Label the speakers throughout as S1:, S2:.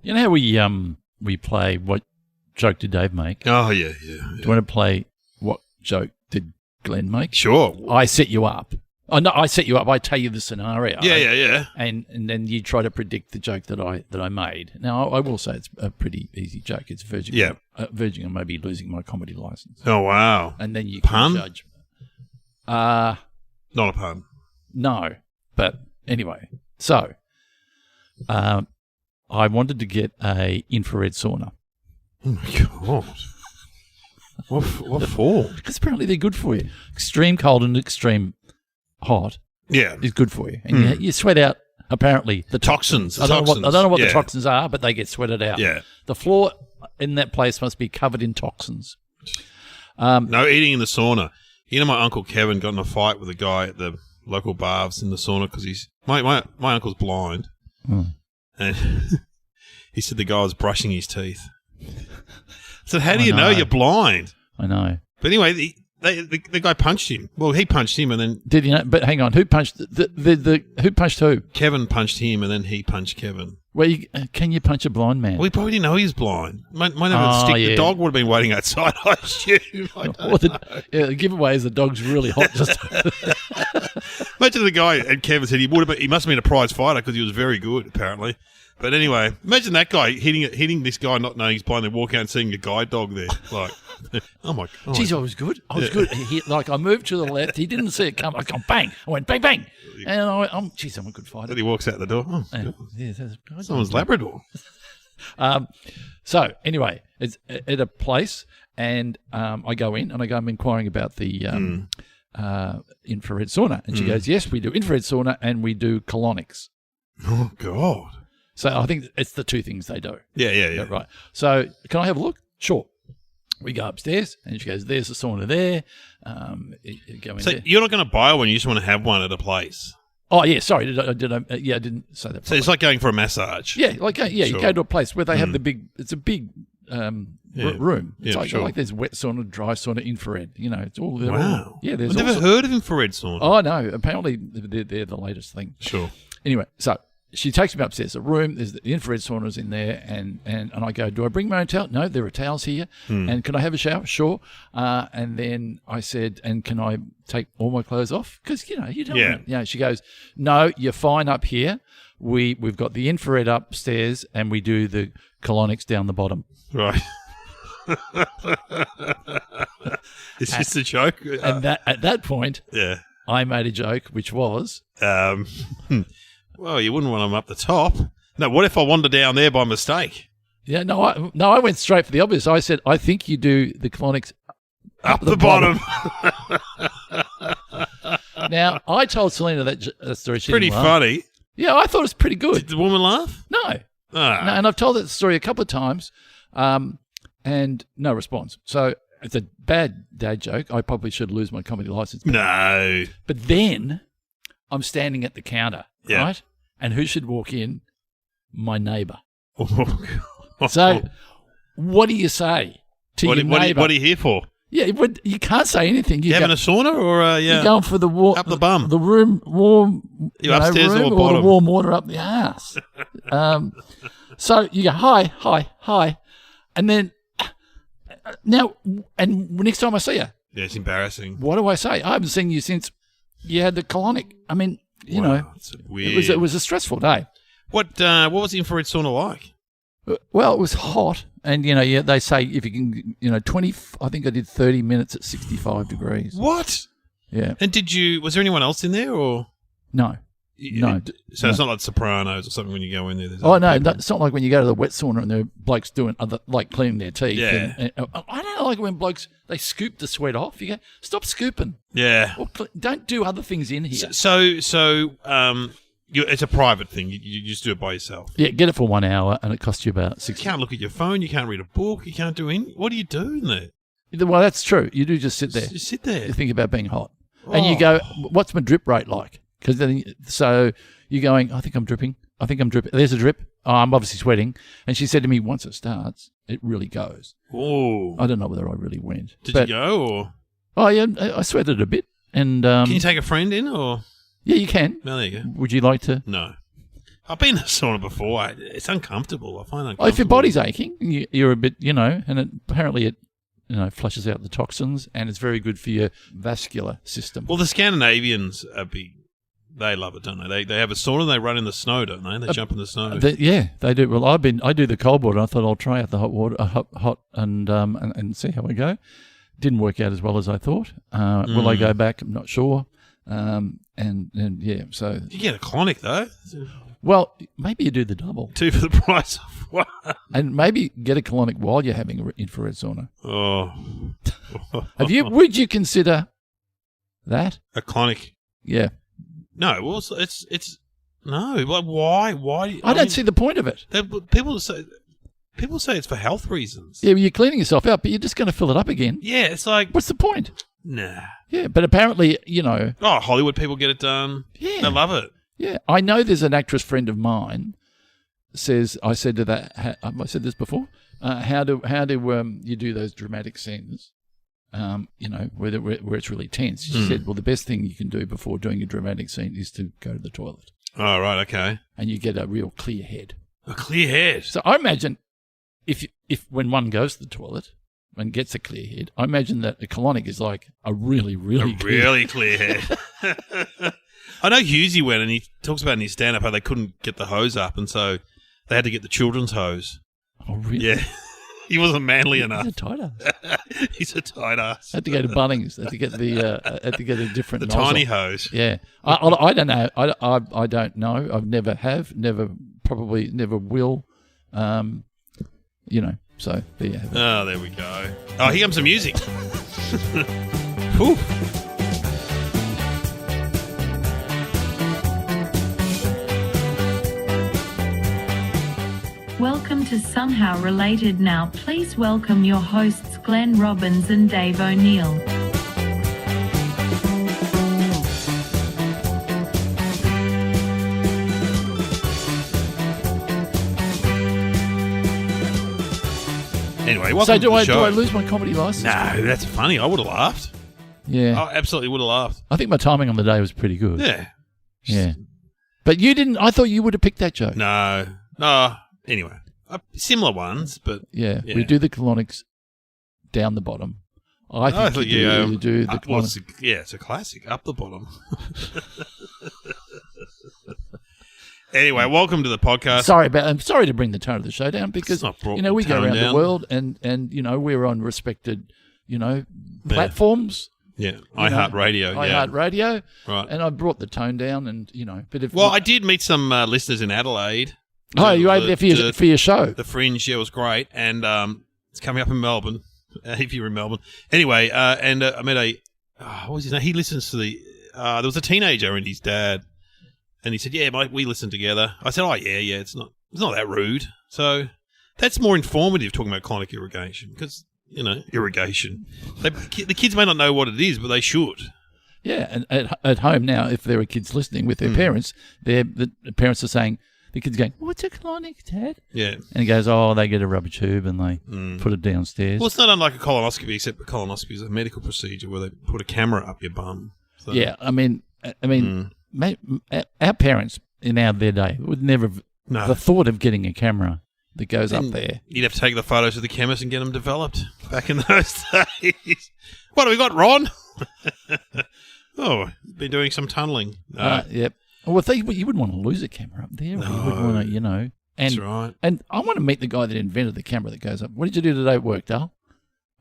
S1: You know how we play What Joke Did Dave Make?
S2: Oh, yeah.
S1: Do you want to play What Joke Did Glenn Make?
S2: Sure.
S1: I set you up. Oh, no, I set you up. I tell you the scenario.
S2: Yeah.
S1: And then you try to predict the joke that I made. Now, I will say it's a pretty easy joke. It's verging on maybe losing my comedy license.
S2: Oh, wow.
S1: And then you
S2: pun?
S1: can judge.
S2: Not a pun.
S1: No. But anyway, so I wanted to get a infrared sauna.
S2: Oh, my God. What for?
S1: Because apparently they're good for you. Extreme cold and extreme hot is good for you. And you sweat out, apparently, the toxins. I don't know what the toxins are, but they get sweated out.
S2: Yeah.
S1: The floor in that place must be covered in toxins.
S2: No eating in the sauna. You know, my Uncle Kevin got in a fight with a guy at the local baths in the sauna because he's my uncle's blind. And he said the guy was brushing his teeth. I said, how do you know you're blind?
S1: I know.
S2: But anyway, the guy punched him. Well, he punched him and then...
S1: Did you know? But hang on, who punched who punched who?
S2: Kevin punched him and then he punched Kevin.
S1: Well, can you punch a blind man?
S2: Well, he probably didn't know he was blind. Might have stick. Yeah. The dog would have been waiting outside, I assume.
S1: The giveaway is the dog's really hot. Just
S2: Imagine the guy, and Kevin said he must have been a prize fighter because he was very good, apparently. But anyway, imagine that guy hitting this guy not knowing he's blind, then walk out and seeing a guide dog there. Like, oh my God.
S1: Jeez, I was good. I was good. I moved to the left. He didn't see it come. I go bang. I went bang, bang. And I'm a good fighter.
S2: Then he walks out the door. Oh, someone's Labrador.
S1: So anyway, it's at a place, and I go in, and I'm inquiring about the infrared sauna. And she goes, yes, we do infrared sauna, and we do colonics.
S2: Oh, God.
S1: So I think it's the two things they do.
S2: Yeah.
S1: Right. So can I have a look? Sure. We go upstairs, and she goes, there's the sauna there.
S2: You're not going to buy one, you just want to have one at a place.
S1: Oh, yeah, sorry. I didn't say that.
S2: So it's like going for a massage.
S1: Yeah, sure. You go to a place where they have it's a big room. It's like there's wet sauna, dry sauna, infrared. You know, it's all there.
S2: Wow.
S1: There's
S2: I've never heard of infrared sauna.
S1: Oh, no. Apparently, they're the latest thing.
S2: Sure.
S1: Anyway, so she takes me upstairs. The room, there's the infrared saunas in there, and I go, do I bring my own towel? No, there are towels here. And can I have a shower? Sure. And then I said, and can I take all my clothes off? Because, you don't want to. She goes, no, you're fine up here. We've got the infrared upstairs, and we do the colonics down the bottom.
S2: Right. Is this a joke?
S1: And at that point, I made a joke, which was...
S2: Well, you wouldn't want them up the top. No, what if I wandered down there by mistake?
S1: Yeah, I went straight for the obvious. I said, I think you do the colonics
S2: up the bottom.
S1: Now, I told Selena that story. She
S2: pretty funny.
S1: Yeah, I thought it was pretty good.
S2: Did the woman laugh?
S1: No. No, and I've told that story a couple of times, and no response. So it's a bad dad joke. I probably should lose my comedy license.
S2: No.
S1: But then I'm standing at the counter, right? And who should walk in? My neighbour. So what do you say to your neighbour?
S2: What are you here for?
S1: Yeah, you can't say anything.
S2: You having a sauna or
S1: you're going for the
S2: up the bum,
S1: the room warm.
S2: You upstairs
S1: room
S2: or bottom?
S1: Or the warm water up the ass. So you go hi, and then now and next time I see you,
S2: it's embarrassing.
S1: What do I say? I haven't seen you since you had the colonic. I mean, you know,
S2: it's weird.
S1: It was a stressful day.
S2: What was the infrared sauna like?
S1: Well, it was hot, and they say if you can, 20. I think I did 30 minutes at 65 degrees.
S2: What?
S1: Yeah.
S2: And was there anyone else in there or
S1: no? No.
S2: So it's not like Sopranos or something when you go in there.
S1: It's not like when you go to the wet sauna and there are blokes doing cleaning their teeth.
S2: Yeah.
S1: And I don't like when blokes they scoop the sweat off. You go, stop scooping.
S2: Yeah.
S1: Or don't do other things in here.
S2: So it's a private thing. You just do it by yourself.
S1: Yeah, get it for 1 hour, and it costs you about $60.
S2: You can't look at your phone. You can't read a book. You can't do anything. What do you do in there?
S1: Well, that's true. You do just sit there.
S2: Just sit there.
S1: You think about being hot, and you go, "What's my drip rate like?" Because then, so you're going, I think I'm dripping. There's a drip. Oh, I'm obviously sweating. And she said to me, once it starts, it really goes.
S2: Oh.
S1: I don't know whether I really went.
S2: Did you go? Or?
S1: Oh, yeah, I sweated a bit. And
S2: can you take a friend in? Or?
S1: Yeah, you can.
S2: No, there you go.
S1: Would you like to?
S2: No. I've been in a sauna before. It's uncomfortable. I find it uncomfortable.
S1: If your body's aching, you're a bit, and apparently it, flushes out the toxins, and it's very good for your vascular system.
S2: Well, the Scandinavians are big. They love it, don't they? They have a sauna and they run in the snow, don't they? They jump in the snow.
S1: They do. Well, I do the cold water. I thought I'll try out the hot water, and see how we go. Didn't work out as well as I thought. Will I go back? I'm not sure. So
S2: you get a colonic though.
S1: Well, maybe you do the double.
S2: 2 for the price of 1.
S1: And maybe get a colonic while you're having an infrared sauna.
S2: Oh.
S1: Would you consider that?
S2: A colonic?
S1: Yeah.
S2: No, well, it's no. Like, why?
S1: I don't see the point of it.
S2: People say it's for health reasons.
S1: Yeah, well, you're cleaning yourself out, but you're just going to fill it up again.
S2: Yeah, it's like,
S1: what's the point?
S2: Nah.
S1: Yeah, but apparently,
S2: Oh, Hollywood people get it done.
S1: Yeah.
S2: They love it.
S1: Yeah, I know there's an actress friend of mine I said to that, have I said this before? How do you do those dramatic scenes? Where it's really tense. She said, well, the best thing you can do before doing a dramatic scene is to go to the toilet.
S2: Oh, right, okay.
S1: And you get a real clear head.
S2: A clear head.
S1: So I imagine if when one goes to the toilet and gets a clear head, I imagine that a colonic is like a really, really
S2: clear head. I know Hughesy went and he talks about in his stand-up how they couldn't get the hose up, and so they had to get the children's hose.
S1: Oh, really?
S2: Yeah. He wasn't manly enough.
S1: He's a tight ass.
S2: He's a tight ass.
S1: Had to go to Bunnings. Had to get a different nozzle.
S2: Tiny hose.
S1: Yeah. I don't know. I don't know. I've probably never will. So there you have it.
S2: Oh, there we go. Oh, here comes the music. Whew.
S3: Welcome to Somehow Related Now. Please welcome your hosts Glenn Robbins and Dave O'Neill.
S2: Anyway, welcome to the show.
S1: Do I lose my comedy license?
S2: No, that's funny. I would have laughed.
S1: Yeah.
S2: I absolutely would have laughed.
S1: I think my timing on the day was pretty good.
S2: Yeah.
S1: Yeah. But you didn't. I thought you would have picked that joke.
S2: No. Anyway, similar ones, but
S1: yeah, we do the colonics down the bottom. I think you do the colonics.
S2: It's a classic. Up the bottom. Anyway, welcome to the podcast.
S1: I'm sorry to bring the tone of the show down because we go around the world and we're on respected platforms.
S2: Yeah, iHeartRadio.
S1: iHeartRadio.
S2: Right.
S1: And I brought the tone down, and
S2: I did meet some listeners in Adelaide.
S1: Oh, you were there for your show?
S2: The Fringe, yeah, it was great, and it's coming up in Melbourne. If you're in Melbourne, anyway, and I met what was his name? He listens to there was a teenager and his dad. And he said, "Yeah, mate, we listen together." I said, "Oh, yeah, it's not that rude." So that's more informative talking about colonic irrigation because irrigation. The kids may not know what it is, but they should.
S1: Yeah, and at home now, if there are kids listening with their parents, the parents are saying, the kid's going, "What's a colonic, Dad?"
S2: Yeah,
S1: and he goes, "Oh, they get a rubber tube and they put it downstairs."
S2: Well, it's not unlike a colonoscopy, except a colonoscopy is a medical procedure where they put a camera up your bum. So.
S1: Yeah, I mean. Our parents in their day would never have the thought of getting a camera that goes up there.
S2: You'd have to take the photos to the chemist and get them developed back in those days. What have we got, Ron? Been doing some tunnelling. No.
S1: Yep. Well, you wouldn't want to lose a camera up there.
S2: No.
S1: You wouldn't want to, And,
S2: that's right.
S1: And I want to meet the guy that invented the camera that goes up. What did you do today at work, Dale?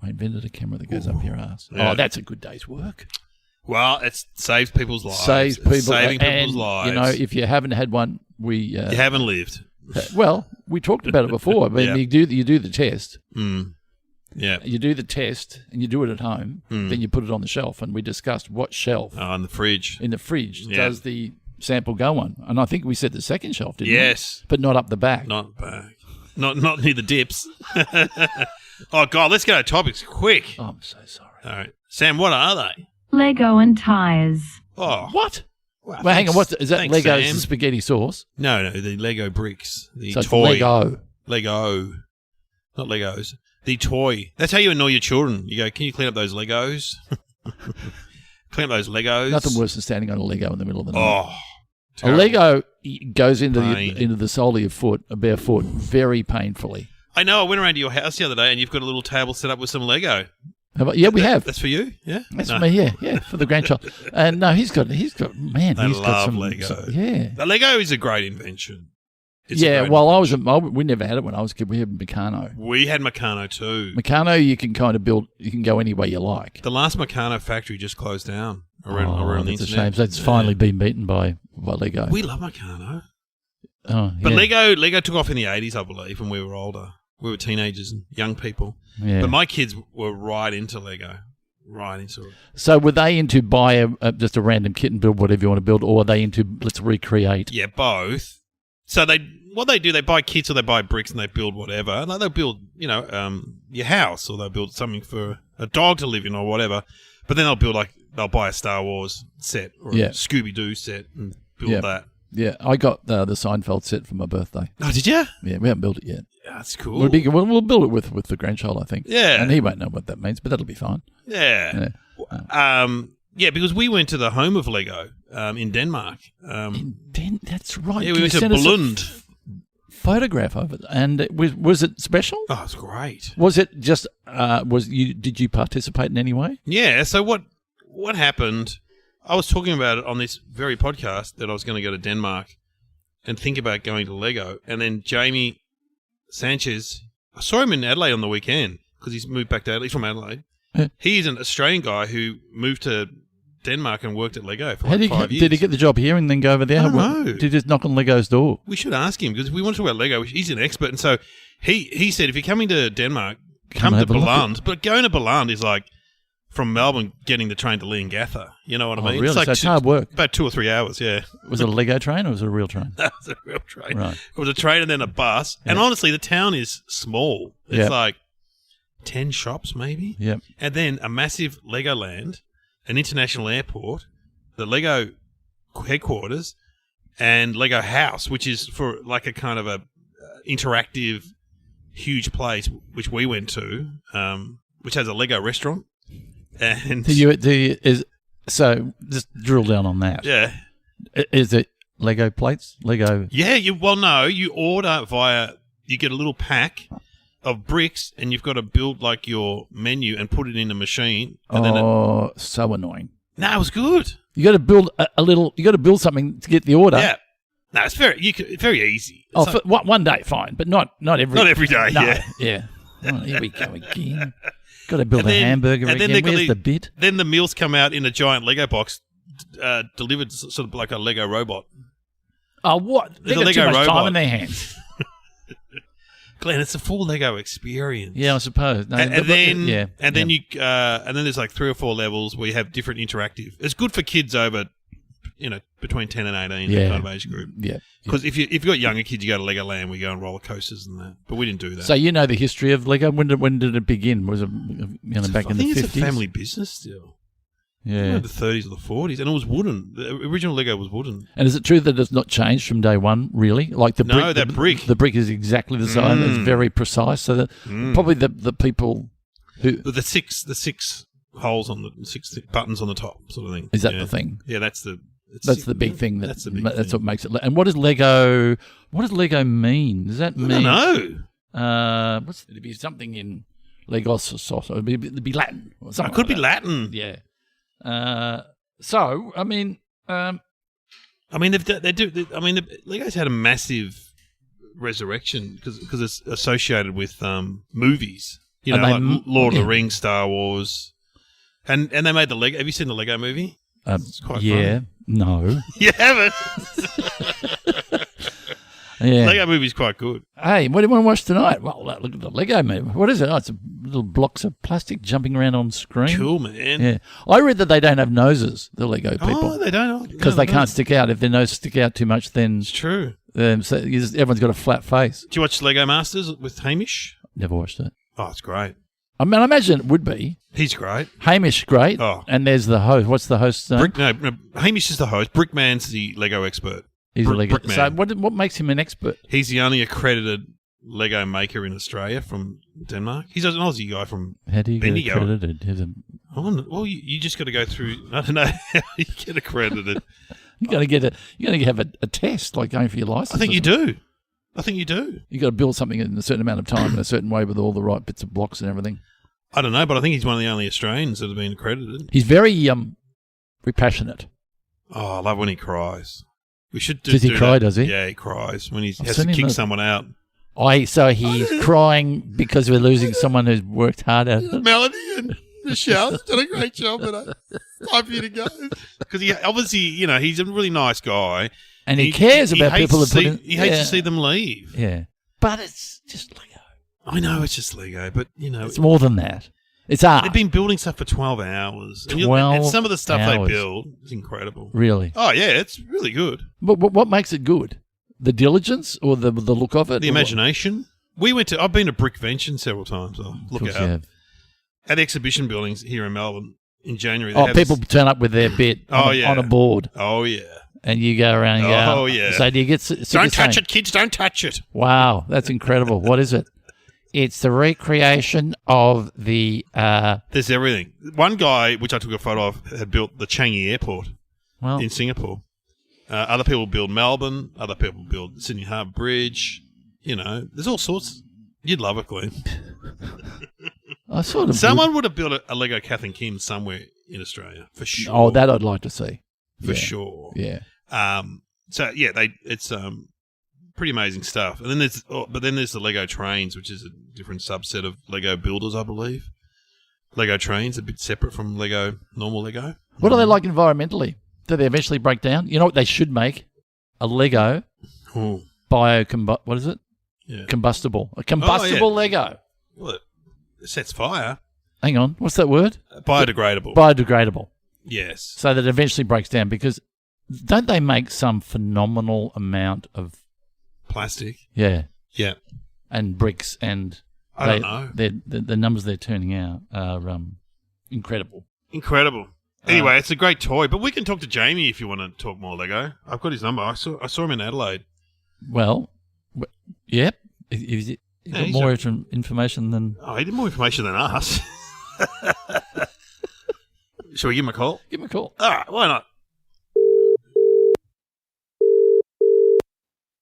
S1: I invented a camera that goes up your ass. Yeah. Oh, that's a good day's work.
S2: Well, it saves people's lives.
S1: Saving people's
S2: lives.
S1: If you haven't had one, you
S2: haven't lived.
S1: Well, we talked about it before. I mean, you do the test.
S2: Yeah.
S1: You do the test and you do it at home. Then you put it on the shelf, and we discussed what shelf.
S2: Oh, in the fridge.
S1: In the fridge does the sample go on? And I think we said the second shelf, didn't we?
S2: Yes,
S1: but not up the back.
S2: Not back. Not near the dips. Oh God, let's go to topics quick.
S1: Oh, I'm so sorry.
S2: All right, Sam, what are they?
S3: Lego and Tyres.
S2: Oh,
S1: what? Well, hang on. Is that
S2: thanks,
S1: Lego's
S2: Sam.
S1: spaghetti sauce?
S2: No, the Lego bricks. The
S1: so
S2: toy.
S1: Lego.
S2: Not Legos. The toy. That's how you annoy your children. You go, "Can you clean up those Legos?" Clean up those Legos.
S1: Nothing worse than standing on a Lego in the middle of the night.
S2: Oh,
S1: A Lego goes into
S2: Pain.
S1: into the sole of your foot, a bare foot, very painfully.
S2: I know. I went around to your house the other day, and you've got a little table set up with some Lego.
S1: Yeah, we have.
S2: That's for you. Yeah,
S1: That's for me. Yeah, for the grandchild. And no, he's got. Man,
S2: I
S1: he's got
S2: love
S1: some
S2: Lego.
S1: Yeah.
S2: The Lego is a great invention. It's a
S1: Yeah.
S2: great
S1: Well,
S2: invention.
S1: we never had it when I was a kid. We had Meccano.
S2: We had Meccano too.
S1: Meccano, you can kind of build. You can go any way you like.
S2: The last Meccano factory just closed down around the
S1: that's a
S2: internet.
S1: shame. So it's finally been beaten by Lego.
S2: We love Meccano.
S1: Oh,
S2: But
S1: yeah.
S2: Lego took off in the 80s, I believe, when we were older. We were teenagers and young people.
S1: Yeah.
S2: But my kids were right into Lego. Right into it.
S1: So were they into buy just a random kit and build whatever you want to build, or were they into let's recreate?
S2: Yeah, both. So they buy kits or they buy bricks and they build whatever. Like they'll build, your house, or they'll build something for a dog to live in or whatever. But then they'll buy a Star Wars set or a Scooby Doo set and build that.
S1: Yeah, I got the Seinfeld set for my birthday.
S2: Oh, did you?
S1: Yeah, we haven't built it yet.
S2: Yeah, that's cool.
S1: We'll build it with the grandchild, I think.
S2: Yeah.
S1: And he won't know what that means, but that'll be fine.
S2: Yeah. Because we went to the home of Lego in Denmark.
S1: That's right.
S2: Yeah, we went to Billund.
S1: Photograph of it, and was it special?
S2: Oh, it's great.
S1: Was it just did you participate in any way?
S2: Yeah. So what happened? I was talking about it on this very podcast that I was going to go to Denmark and think about going to Lego, and then Jamie Sanchez, I saw him in Adelaide on the weekend because he's moved back to Adelaide. He's from Adelaide.
S1: Yeah.
S2: He's an Australian guy who moved to Denmark and worked at Lego for 5 years.
S1: Did he get the job here and then go over there?
S2: I don't know.
S1: Did he just knock on Lego's door?
S2: We should ask him because we want to talk about Lego. He's an expert, and so he said if you're coming to Denmark, come to Billund. But going to Billund is like from Melbourne getting the train to Leongatha. You know what I mean?
S1: Really?
S2: It's like
S1: so it's hard work.
S2: About 2 or 3 hours. Yeah.
S1: Was it a Lego train or was it a real train?
S2: That was a real train.
S1: Right.
S2: It was a train and then a bus.
S1: Yeah.
S2: And honestly, the town is small. It's
S1: Yeah.
S2: like 10 shops maybe.
S1: Yeah.
S2: And then a massive Legoland, an international airport, the Lego headquarters, and Lego House, which is for like a kind of a interactive, huge place, which we went to, which has a Lego restaurant. And
S1: so just drill down on that.
S2: yeah.
S1: Is it Lego plates? Lego?
S2: Yeah, you order you get a little pack of bricks and you've got to build like your menu and put it in a machine. And
S1: so annoying.
S2: No, it was good.
S1: You got to build you got to build something to get the order.
S2: Yeah. No, it's very easy.
S1: For one day, fine, but not every
S2: day,
S1: no,
S2: yeah.
S1: Yeah. Oh, here we go again. Got to build a hamburger again. Where's the bit?
S2: Then the meals come out in a giant Lego box, delivered sort of like a Lego robot.
S1: Oh, what? They got too much time in their hands.
S2: Glenn, it's a full Lego experience.
S1: Yeah, I suppose. No,
S2: and then there's like 3 or 4 levels where you have different interactive. It's good for kids over, between 10 and 18, that kind of age group.
S1: Yeah.
S2: Because if you've got younger kids, you go to Legoland, we go on roller coasters and that. But we didn't do that.
S1: So you know the history of Lego. When did it begin? Was it back in the 50s?
S2: I think it's a family business still.
S1: Yeah.
S2: The 30s or the 40s, and it was wooden. The original Lego was wooden.
S1: And is it true that it's not changed from day one? Really, like the brick. The brick is exactly the same. It's very precise. So that probably the people who
S2: the six holes on the 6 buttons on the top, sort of thing.
S1: Is that the thing?
S2: Yeah, that's the
S1: big thing.
S2: That's the big thing.
S1: That's what makes it. And what does Lego mean? Does that mean?
S2: I don't know.
S1: It'd be something in Legos or sauce. It'd be Latin. Or something
S2: It could
S1: like
S2: be
S1: that.
S2: Latin.
S1: Yeah. So I mean,
S2: the Legos had a massive resurrection because it's associated with movies. Like Lord of the Rings, Star Wars, and they made the Lego. Have you seen the Lego movie? It's quite funny.
S1: No.
S2: You haven't.
S1: Yeah.
S2: Lego movie's quite good.
S1: Hey, what do you want to watch tonight? Well, look at the Lego movie. What is it? Oh, it's little blocks of plastic jumping around on screen.
S2: Cool, man.
S1: Yeah. I read that they don't have noses, the Lego people.
S2: Oh, they don't.
S1: Because they can't stick out. If their nose stick out too much, then
S2: It's true.
S1: So everyone's got a flat face.
S2: Do you watch Lego Masters with Hamish?
S1: Never watched it.
S2: Oh, it's great.
S1: I mean, I imagine it would be.
S2: He's great.
S1: Hamish, great.
S2: Oh.
S1: And there's the host. What's the host's name?
S2: Hamish is the host. Brickman's the Lego expert.
S1: He's a Lego.
S2: Brickman.
S1: So what makes him an expert?
S2: He's the only accredited Lego maker in Australia from Denmark. He's an Aussie guy from
S1: How do you get
S2: Bendigo.
S1: accredited?
S2: Well, you just got to go through. I don't know how you get accredited.
S1: You're going to have a test like going for your license.
S2: I think you do.
S1: You got to build something in a certain amount of time in a certain way with all the right bits of blocks and everything.
S2: I don't know, but I think he's one of the only Australians that have been accredited.
S1: He's very passionate.
S2: Oh, I love when he cries. We should do.
S1: Does he cry?
S2: That.
S1: Does he?
S2: Yeah, he cries when he has to kick someone out.
S1: So he's crying because we're losing someone who's worked hard at it.
S2: Melody and Michelle's done a great job, but time for you to go. Because he obviously, he's a really nice guy.
S1: And he cares about people
S2: He hates to see them leave.
S1: Yeah. But it's just Lego.
S2: I know it's just Lego, but,
S1: It's more than that. It's art.
S2: They've been building stuff for 12 hours.
S1: 12
S2: and some of the stuff
S1: hours.
S2: they build is incredible.
S1: Really?
S2: Oh, yeah, it's really good.
S1: But what makes it good? The diligence or the look of it?
S2: The imagination. I've been to Brickvention several times. Look it up. At exhibition buildings here in Melbourne in January.
S1: People turn up with their bit on a board.
S2: Oh, yeah.
S1: And you go around and go,
S2: yeah.
S1: So do you get
S2: Don't touch it, kids, don't touch it.
S1: Wow, that's incredible. What is it? It's the recreation of the...
S2: There's everything. One guy, which I took a photo of, had built the Changi Airport in Singapore. Other people build Melbourne. Other people build Sydney Harbour Bridge. There's all sorts. You'd love it, Glenn. Someone would have built a Lego Kath and Kim somewhere in Australia, for sure.
S1: Oh, that I'd like to see.
S2: For sure.
S1: Yeah.
S2: It's pretty amazing stuff. And then there's the Lego Trains, which is a different subset of Lego builders, I believe. Lego Trains, a bit separate from normal Lego.
S1: What are they like environmentally? Do they eventually break down? You know what they should make? A Lego what is it?
S2: Yeah.
S1: Combustible. A combustible Lego.
S2: Well, it sets fire.
S1: Hang on. What's that word?
S2: Biodegradable.
S1: Biodegradable.
S2: Yes.
S1: So that it eventually breaks down, because don't they make some phenomenal amount of
S2: plastic?
S1: Yeah.
S2: Yeah.
S1: And bricks, and
S2: I don't know.
S1: The numbers they're turning out are incredible.
S2: Incredible. Anyway, it's a great toy, but we can talk to Jamie if you want to talk more Lego. I've got his number. I saw him in Adelaide.
S1: Well, yep. He's got more information than...
S2: Oh, he did more information than us. Shall we give him a call?
S1: Give him a call.
S2: All right, why not?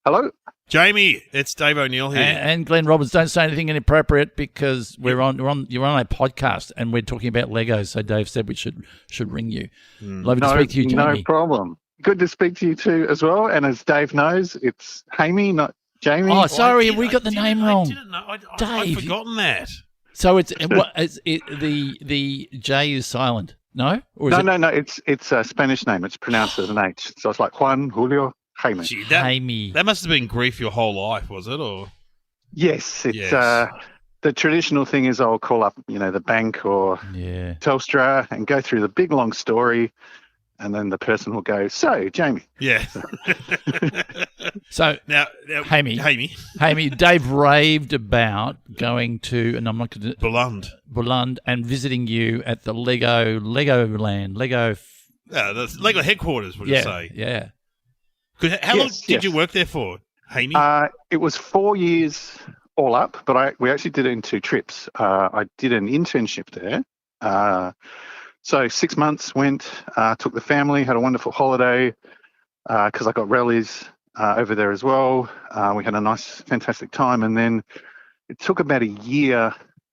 S4: Hello?
S2: Jamie, it's Dave O'Neill here.
S1: And Glenn Robbins. Don't say anything inappropriate, because you're on a podcast and we're talking about Legos. So Dave said we should ring you. Love to speak to you, Jamie.
S4: No problem. Good to speak to you too as well. And as Dave knows, it's Hamie, not Jamie.
S1: Oh, sorry, we got the name wrong.
S2: I didn't know.
S1: Dave,
S2: I'd forgotten that.
S1: So the J is silent. No? Or is
S4: no. It's a Spanish name. It's pronounced as an H. So it's like Juan, Julio, Hamie.
S2: Gee,
S1: Hamie.
S2: That must have been grief your whole life, was it? Or
S4: yes, it's the traditional thing is I'll call up, the bank or Telstra and go through the big long story, and then the person will go, "So, Jamie."
S2: Yeah.
S1: So now Hamie, Dave raved about going to, and I'm not going to Boulogne and visiting you at the Legoland,
S2: the Lego headquarters. Would you say?
S1: Yeah.
S2: How long did you work there for, Hamie?
S4: It was 4 years all up, but we actually did it in 2 trips. I did an internship there. So 6 months went, took the family, had a wonderful holiday because I got rallies over there as well. We had a nice, fantastic time. And then it took about a year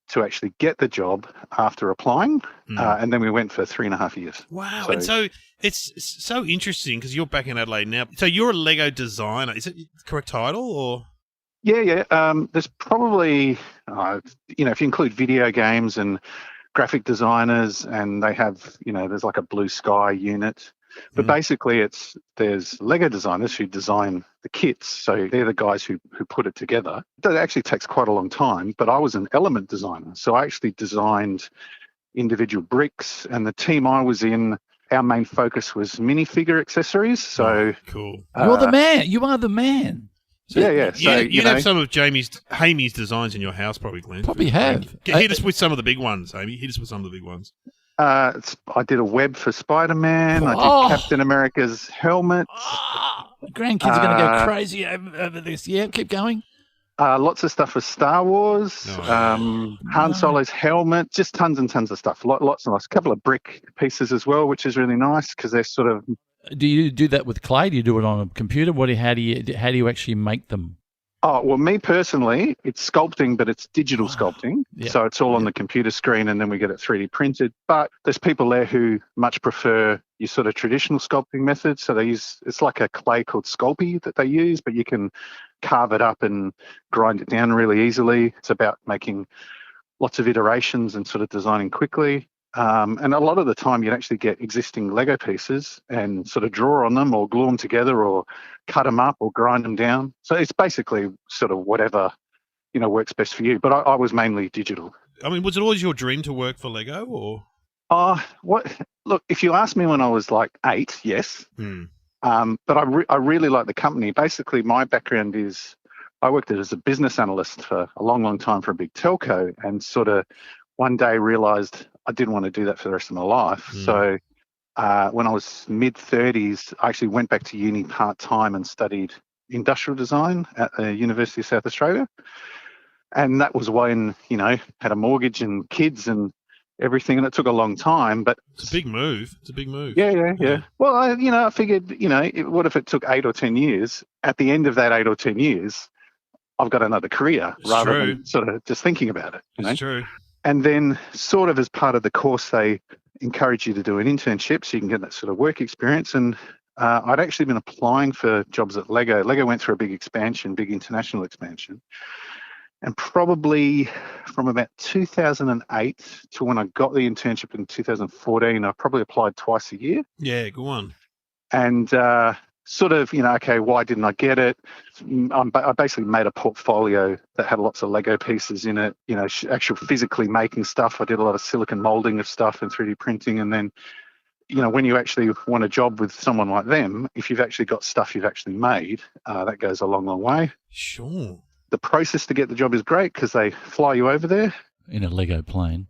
S4: to actually get the job after applying. And then we went for 3.5 years.
S2: Wow. And so it's so interesting because you're back in Adelaide now. So you're a Lego designer. Is it the correct title or?
S4: Yeah. There's probably, if you include video games and graphic designers, and they have, there's like a blue sky unit. But basically there's Lego designers who design the kits. So they're the guys who put it together. That actually takes quite a long time, but I was an element designer. So I actually designed individual bricks, and the team I was in, our main focus was minifigure accessories. So
S2: cool.
S1: You're the man. You are the man.
S4: So, yeah. So
S2: you have some of Hamie's designs in your house, probably, Glenn.
S1: Probably have.
S2: Hit us with some of the big ones, Hamie. Hit us with some of the big ones.
S4: I did a web for Spider-Man. I did Captain America's helmet.
S1: Grandkids are going to go crazy over this. Yeah, keep going.
S4: Lots of stuff for Star Wars. Han Solo's helmet. Just tons and tons of stuff. Lots and lots. A couple of brick pieces as well, which is really nice because they're sort of
S1: Do you do that with clay? Do you do it on a computer? How do you actually make them?
S4: Oh, well, me personally, it's sculpting, but it's digital sculpting.
S1: Yeah.
S4: So it's all on the computer screen and then we get it 3D printed. But there's people there who much prefer your sort of traditional sculpting methods. So it's like a clay called Sculpey that they use, but you can carve it up and grind it down really easily. It's about making lots of iterations and sort of designing quickly. And a lot of the time you'd actually get existing Lego pieces and sort of draw on them or glue them together or cut them up or grind them down. So it's basically sort of whatever, works best for you. But I was mainly digital.
S2: I mean, was it always your dream to work for Lego or?
S4: Look, if you asked me when I was like 8, yes. But I really like the company. Basically, my background is I worked as a business analyst for a long, long time for a big telco and sort of one day realised I didn't want to do that for the rest of my life. So when I was mid-30s, I actually went back to uni part-time and studied industrial design at the University of South Australia. And that was when, had a mortgage and kids and everything, and it took a long time. But
S2: it's a big move.
S4: Yeah. Well, I figured, what if it took 8 or 10 years? At the end of that 8 or 10 years, I've got another career rather than sort of just thinking about it.
S2: It's true.
S4: And then sort of as part of the course, they encourage you to do an internship so you can get that sort of work experience. And I'd actually been applying for jobs at Lego. Lego went through a big international expansion. And probably from about 2008 to when I got the internship in 2014, I probably applied twice a year.
S2: Yeah, go on.
S4: And sort of, okay, why didn't I get it? I basically made a portfolio that had lots of Lego pieces in it, actual physically making stuff. I did a lot of silicon molding of stuff and 3D printing. And then, when you actually want a job with someone like them, if you've actually got stuff you've actually made, that goes a long, long way.
S2: Sure.
S4: The process to get the job is great because they fly you over there.
S1: In a Lego plane.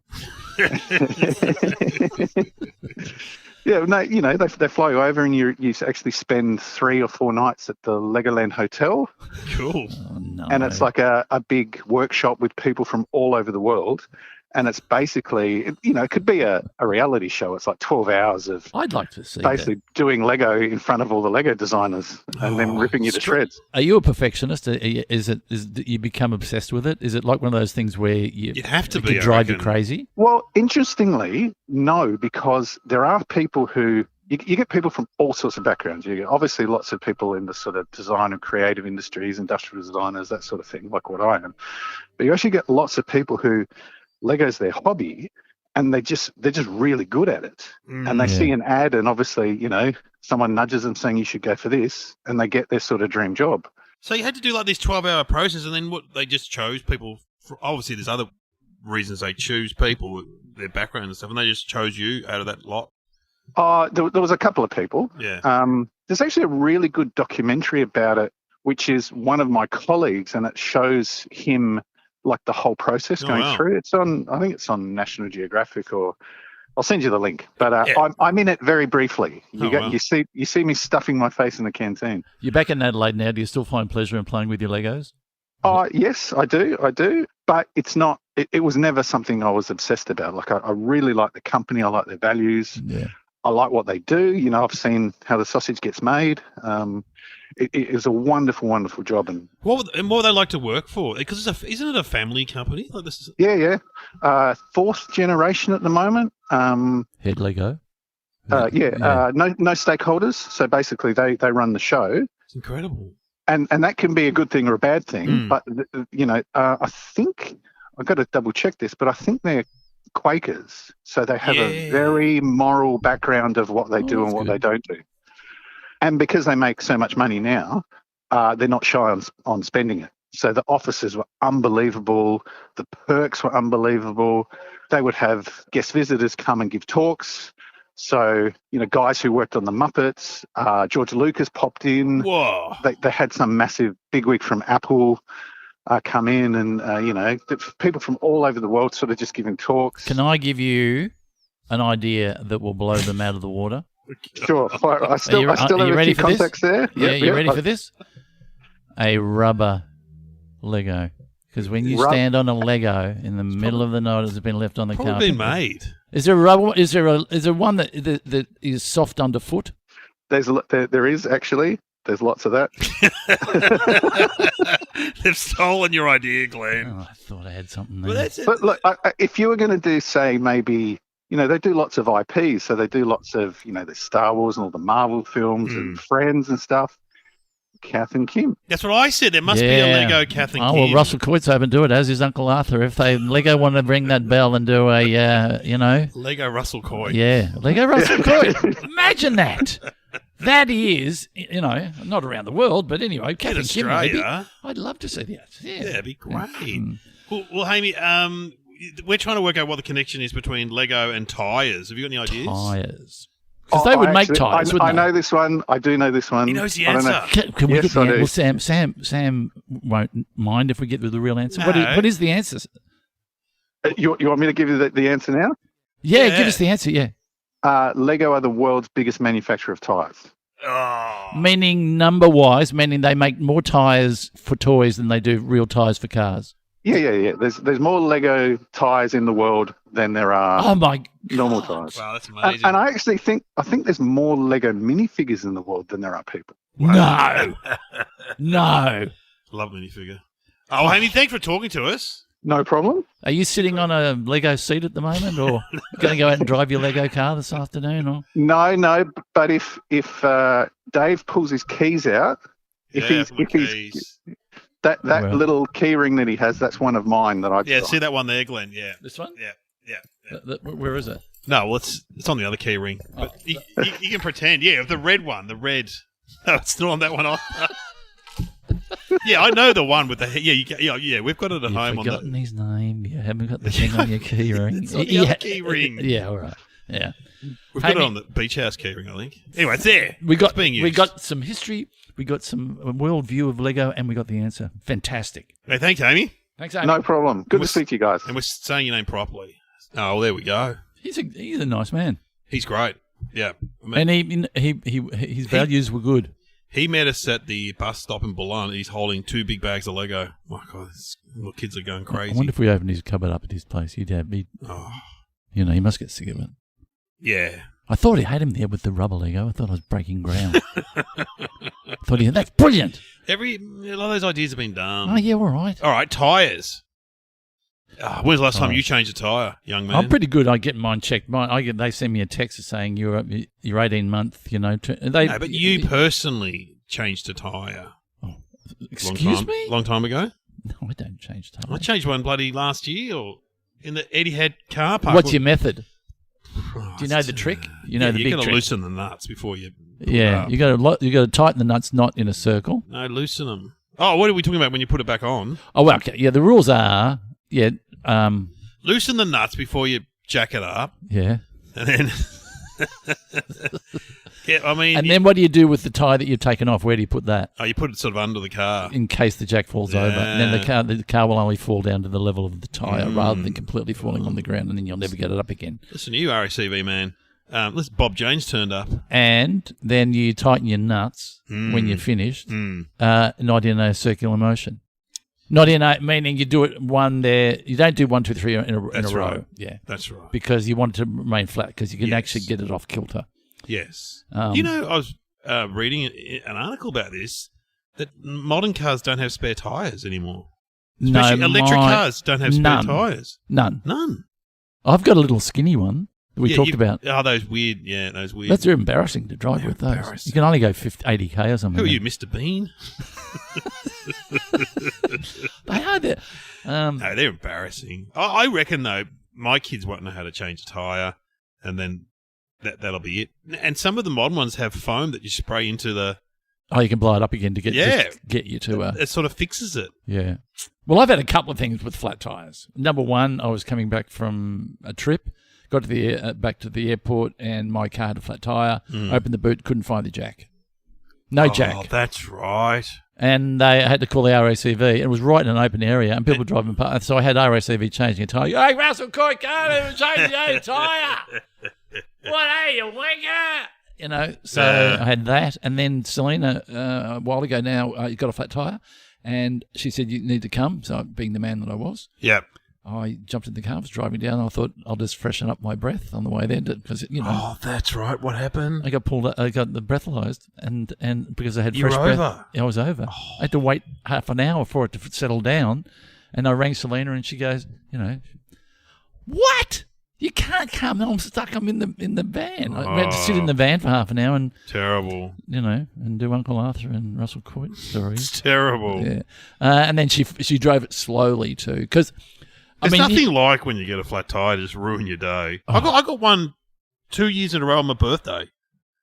S4: Yeah, no, they fly you over and you actually spend 3 or 4 nights at the Legoland Hotel.
S2: Cool.
S1: Oh, no.
S4: And it's like a big workshop with people from all over the world. And it's basically, it could be a reality show. It's like 12 hours of
S1: I'd like to see
S4: basically doing Lego in front of all the Lego designers and then ripping you to shreds.
S1: Are you a perfectionist? Is it you become obsessed with it? Is it like one of those things where you'd
S2: have to
S1: it
S2: be,
S1: could drive you crazy?
S4: Well, interestingly, no, because there are people who you get people from all sorts of backgrounds. You get obviously lots of people in the sort of design and creative industries, industrial designers, that sort of thing, like what I am. But you actually get lots of people who Lego's their hobby and they're just really good at it. And they see an ad and obviously, someone nudges them saying you should go for this and they get their sort of dream job.
S2: So you had to do like this 12-hour process and then what, they just chose people obviously there's other reasons they choose people, their background and stuff, and they just chose you out of that lot?
S4: There was a couple of people.
S2: Yeah.
S4: There's actually a really good documentary about it, which is one of my colleagues, and it shows him like the whole process going through. I think it's on National Geographic, or I'll send you the link. But I'm in it very briefly. You see me stuffing my face in the canteen.
S1: You're back in Adelaide now. Do you still find pleasure in playing with your Legos?
S4: Yes, I do. But it's not. It was never something I was obsessed about. Like I really like the company. I like their values.
S1: Yeah.
S4: I like what they do. I've seen how the sausage gets made. It is a wonderful, wonderful job. And
S2: what would they like to work for? Because isn't it a family company? Like this?
S4: Yeah. 4th generation at the moment.
S1: Head Lego?
S4: No stakeholders. So basically they run the show.
S2: It's incredible.
S4: And that can be a good thing or a bad thing. But, I think, I've got to double check this, but I think they're Quakers. So they have a very moral background of what they do and what they don't do. And because they make so much money now, they're not shy on spending it. So the offices were unbelievable. The perks were unbelievable. They would have guest visitors come and give talks. So, guys who worked on the Muppets, George Lucas popped in.
S2: Whoa.
S4: They had some massive bigwig from Apple come in and, people from all over the world sort of just giving talks.
S1: Can I give you an idea that will blow them out of the water?
S4: Sure. I still have a few contacts there.
S1: Yeah, you ready for this? A rubber Lego. Because when you stand on a Lego in the middle of the night, it's been left on the carpet.
S2: Probably been made.
S1: Is there a rubber? Is there one that is soft underfoot?
S4: There is actually. There's lots of that.
S2: They've stolen your idea, Glenn.
S1: Oh, I thought I had something there.
S2: Well, that's it.
S4: But look, if you were going to do, say, maybe, they do lots of IPs. So they do lots of, the Star Wars and all the Marvel films and Friends and stuff. Kath and Kim.
S2: That's what I said. There must be a Lego Kath and Kim.
S1: Oh, well, Russell Coit's open to it, as is Uncle Arthur. If Lego want to ring that bell and do a,
S2: Lego Russell Coit.
S1: Yeah, Lego Russell Coit. Imagine that. That is, not around the world, but anyway, Kath and Kim, maybe. I'd love to see that. Yeah,
S2: that'd be great. Well, Hamie, we're trying to work out what the connection is between Lego and Tyres. Have you got any ideas?
S1: Tyres. Because they would make tyres, wouldn't they?
S4: I know this one. I do know this one.
S2: He knows the answer.
S1: Can we get the answer? Well, Sam won't mind if we get the real answer.
S2: No.
S1: What is the answer?
S4: You want me to give you the answer now?
S1: Yeah, give us the answer, yeah.
S4: Lego are the world's biggest manufacturer of tyres.
S2: Oh.
S1: Meaning number-wise, meaning they make more tyres for toys than they do real tyres for cars.
S4: Yeah. There's more Lego tyres in the world than there are normal tyres.
S2: Wow, that's amazing.
S4: And I actually think there's more Lego minifigures in the world than there are people.
S1: Wow. No.
S2: Love minifigure. Oh, Hamie, thanks for talking to us.
S4: No problem.
S1: Are you sitting on a Lego seat at the moment, or going to go out and drive your Lego car this afternoon? Or
S4: No. But if Dave pulls his keys out, that little key ring that he has, that's one of mine that I designed.
S2: See that one there, Glenn? Yeah.
S1: This one?
S2: Yeah.
S1: Where is it?
S2: No, well, it's on the other key ring. But you can pretend. Yeah, the red one. The red. No, it's not on that one. Yeah, I know the one with the... Yeah, we've got it at home.
S1: You've forgotten his name. You haven't got the thing on your key ring.
S2: It's on the other key ring.
S1: Yeah, all right. Yeah.
S2: We've got it on the beach house key ring, I think. Anyway, it's there.
S1: We
S2: used.
S1: got some history. We got some world view of Lego, and we got the answer. Fantastic.
S2: Hey, thanks, Hamie.
S1: Thanks, Hamie.
S4: No problem. Good to speak to you guys.
S2: And we're saying your name properly. Oh, well, there we go.
S1: He's a nice man.
S2: He's great. Yeah.
S1: And his values were good.
S2: He met us at the bus stop in Boulogne. He's holding 2 big bags of Lego. My God, these little kids are going crazy.
S1: I wonder if we opened his cupboard up at his place. He must get sick of it.
S2: Yeah.
S1: I thought he had him there with the rubber Lego. I thought I was breaking ground. That's brilliant.
S2: A lot of those ideas have been done.
S1: Oh, yeah, all right.
S2: All right, tyres. When's the last time you changed a tyre, young man?
S1: I'm pretty good. I get mine checked. They send me a text saying you're 18 month. No,
S2: but you personally changed a tyre.
S1: Oh, excuse me?
S2: Long time ago.
S1: No, I don't change tyres.
S2: I changed one bloody last year, or in the Etihad car park.
S1: What's your method? Do you know the trick? You know the big trick.
S2: You got to loosen the nuts before you.
S1: You got to tighten the nuts not in a circle.
S2: No, loosen them. Oh, what are we talking about when you put it back on?
S1: Oh, well, okay. Yeah, the rules are
S2: loosen the nuts before you jack it up.
S1: Yeah.
S2: And then
S1: then what do you do with the tyre that you've taken off? Where do you put that?
S2: Oh, you put it sort of under the car.
S1: In case the jack falls over. And then the car will only fall down to the level of the tyre rather than completely falling on the ground, and then you'll never get it up again.
S2: Listen to you, RACV man. Listen, Bob Jones turned up.
S1: And then you tighten your nuts when you're finished, not in a circular motion. Not in a, meaning you do it one there. You don't do 1, 2, 3 in a row.
S2: Right.
S1: Yeah,
S2: that's right.
S1: Because you want it to remain flat because you can actually get it off kilter.
S2: Yes. I was reading an article about this, that modern cars don't have spare tyres anymore. Especially electric cars don't have spare tyres.
S1: None. I've got a little skinny one that we talked about.
S2: Oh, those weird. Yeah, those weird.
S1: That's embarrassing to drive with those. You can only go 80k or something.
S2: Who are you, Mr. Bean?
S1: They are there.
S2: No, they're embarrassing. I reckon, though, my kids won't know how to change a tyre, and then that'll be it. And some of the modern ones have foam that you spray into the...
S1: Oh, you can blow it up again to get you to...
S2: It sort of fixes it.
S1: Yeah. Well, I've had a couple of things with flat tyres. Number one, I was coming back from a trip, got to the back to the airport, and my car had a flat tyre. Opened the boot, couldn't find the jack. No jack.
S2: Oh, that's right.
S1: And they had to call the RACV. It was right in an open area, and people driving past. So I had RACV changing a tyre. Hey, Russell Coit, can't even change the tyre. What are you, wanker? So I had that. And then Selena, a while ago now, got a flat tyre, and she said, you need to come. So being the man that I was.
S2: Yep.
S1: I jumped in the car, was driving down, and I thought I'll just freshen up my breath on the way there because
S2: Oh, that's right. What happened?
S1: I got the breathalyzed, and because I had
S2: You
S1: fresh
S2: were
S1: breath,
S2: over?
S1: I was over. I had to wait half an hour for it to settle down, and I rang Selena, and she goes, what? You can't come. I'm stuck. I'm in the van. I had to sit in the van for half an hour and
S2: Terrible.
S1: and do Uncle Arthur and Russell Coit stories.
S2: It's terrible.
S1: Yeah, and then she drove it slowly too because.
S2: There's nothing like when you get a flat tire to just ruin your day. I got one 2 years in a row on my birthday.